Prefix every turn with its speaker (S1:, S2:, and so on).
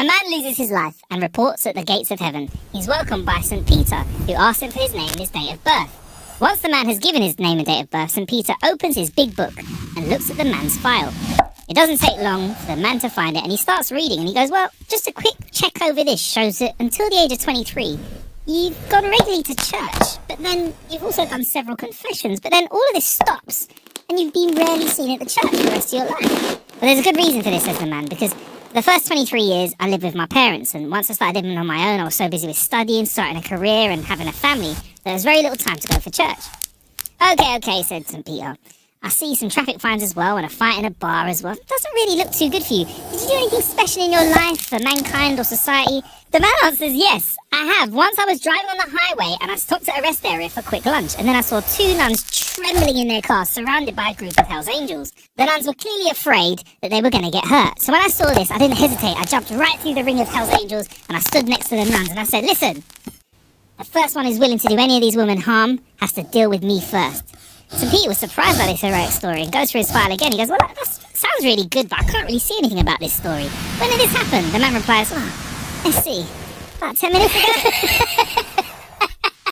S1: A man loses his life and reports at the gates of heaven. He's welcomed by St. Peter, who asks him for his name and his date of birth. Once the man has given his name and date of birth, St. Peter opens his big book and looks at the man's file. It doesn't take long for the man to find it, and he starts reading, and he goes, well, just a quick check over this shows that until the age of 23, you've gone regularly to church, but then you've also done several confessions, but then all of this stops, and you've been rarely seen at the church for the rest of your life. Well, there's a good reason for this, says the man, because for the first 23 years, I lived with my parents, and once I started living on my own, I was so busy with studying, starting a career, and having a family, that there was very little time to go for church. Okay, said St. Peter. I see some traffic fines as well, and a fight in a bar as well. It doesn't really look too good for you. Did you do anything special in your life for mankind or society? The man answers, yes, I have. Once I was driving on the highway, and I stopped at a rest area for quick lunch, and then I saw two nuns trembling in their car, surrounded by a group of Hell's Angels. The nuns were clearly afraid that they were going to get hurt. So when I saw this, I didn't hesitate. I jumped right through the ring of Hell's Angels, and I stood next to the nuns, and I said, listen, the first one who's willing to do any of these women harm has to deal with me first. St. Peter was surprised by this heroic story and goes through his file again. He goes, well, that sounds really good, but I can't really see anything about this story. When did this happen? The man replies, let's see, about 10 minutes ago.